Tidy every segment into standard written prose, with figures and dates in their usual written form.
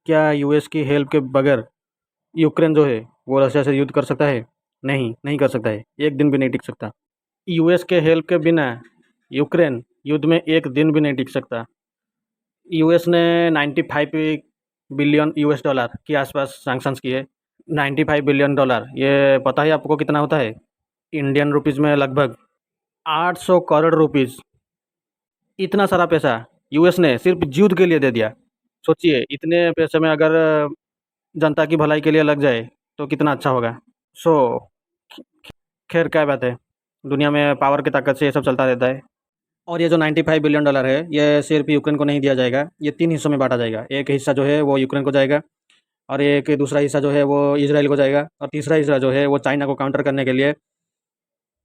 क्या यूएस की हेल्प के बगैर यूक्रेन जो है वो रशिया से युद्ध कर सकता है? नहीं, नहीं कर सकता है। एक दिन भी नहीं टिक सकता। यूएस के हेल्प के बिना यूक्रेन युद्ध में एक दिन भी नहीं टिक सकता। यूएस ने 95 बिलियन यूएस डॉलर के आसपास सैंक्शंस किए। 95 बिलियन डॉलर, ये पता है आपको कितना होता है? इंडियन रुपीज़ में लगभग 800 करोड़ रुपीज़। इतना सारा पैसा यूएस ने सिर्फ युद्ध के लिए दे दिया। सोचिए, इतने पैसे में अगर जनता की भलाई के लिए लग जाए तो कितना अच्छा होगा। सो खैर, क्या बात है, दुनिया में पावर की ताकत से ये सब चलता रहता है। और ये जो 95 बिलियन डॉलर है, ये सिर्फ यूक्रेन को नहीं दिया जाएगा, ये 3 हिस्सों में बाँटा जाएगा। एक हिस्सा जो है वो यूक्रेन को जाएगा, और एक दूसरा हिस्सा जो है वो इज़राइल को जाएगा, और तीसरा हिस्सा जो है वो चाइना को काउंटर करने के लिए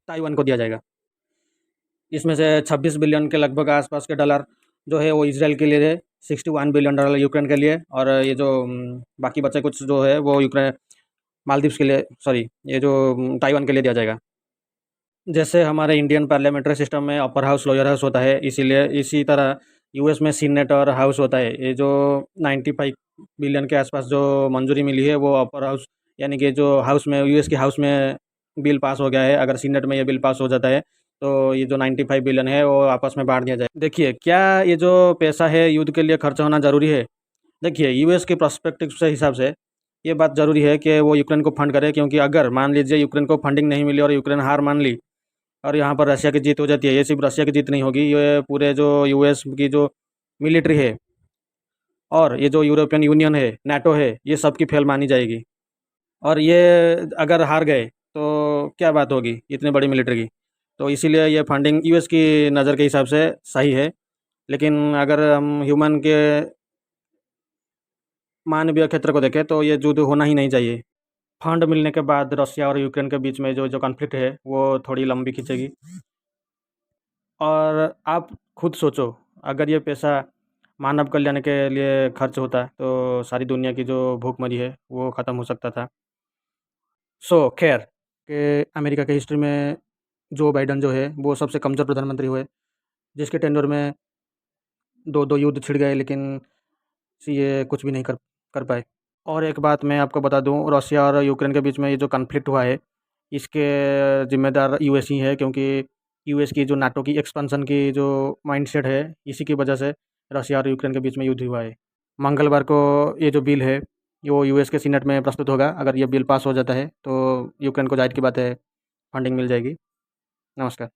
ताइवान को दिया जाएगा। इसमें से 26 बिलियन के लगभग आसपास के डॉलर जो है वो इज़राइल के लिए है, 61 बिलियन डॉलर यूक्रेन के लिए, और ये जो बाकी बचे कुछ जो है वो यूक्रेन मालदीव्स के लिए, सॉरी, ये जो ताइवान के लिए दिया जाएगा। जैसे हमारे इंडियन पार्लियामेंट्री सिस्टम में अपर हाउस लोअर हाउस होता है, इसीलिए इसी तरह यूएस में सीनेट और हाउस होता है। ये जो 95 बिलियन के आसपास जो मंजूरी मिली है वो अपर हाउस, यानी कि जो हाउस में, यूएस की हाउस में बिल पास हो गया है। अगर सीनेट में ये बिल पास हो जाता है तो ये जो 95 बिलियन है वो आपस में बांट दिया जाए। देखिए, क्या ये जो पैसा है युद्ध के लिए खर्च होना ज़रूरी है? देखिए, यूएस के पर्सपेक्टिव से हिसाब से ये बात ज़रूरी है कि वो यूक्रेन को फंड करे, क्योंकि अगर मान लीजिए यूक्रेन को फंडिंग नहीं मिली और यूक्रेन हार मान ली और यहाँ पर रशिया की जीत हो जाती है, ये सिर्फ रशिया की जीत नहीं होगी, ये पूरे जो यूएस की जो मिलिट्री है और ये जो यूरोपियन यूनियन है, नाटो है, ये सब की फेल मानी जाएगी। और ये अगर हार गए तो क्या बात होगी इतनी बड़ी मिलिट्री की। तो इसीलिए ये फंडिंग यूएस की नज़र के हिसाब से सही है। लेकिन अगर हम ह्यूमन के मानवीय क्षेत्र को देखें तो ये युद्ध होना ही नहीं चाहिए। फंड मिलने के बाद रशिया और यूक्रेन के बीच में जो जो कॉन्फ्लिक्ट है वो थोड़ी लंबी खींचेगी। और आप खुद सोचो, अगर ये पैसा मानव कल्याण के लिए खर्च होता तो सारी दुनिया की जो भूखमरी है वो ख़त्म हो सकता था। खैर, कि अमेरिका की हिस्ट्री में जो बाइडन जो है वो सबसे कमज़ोर प्रधानमंत्री हुए, जिसके टेन्योर में दो दो युद्ध छिड़ गए, लेकिन ये कुछ भी नहीं कर कर पाए। और एक बात मैं आपको बता दूं, रशिया और यूक्रेन के बीच में ये जो कॉन्फ्लिक्ट हुआ है, इसके ज़िम्मेदार यूएस ही है, क्योंकि यूएस की जो नाटो की एक्सपेंशन की जो माइंडसेट है, इसी की वजह से रशिया और यूक्रेन के बीच में युद्ध हुआ है। मंगलवार को ये जो बिल है वो यूएस के सीनेट में प्रस्तुत होगा। अगर ये बिल पास हो जाता है तो यूक्रेन को ज़ाहिर की बात है फंडिंग मिल जाएगी। नमस्कार।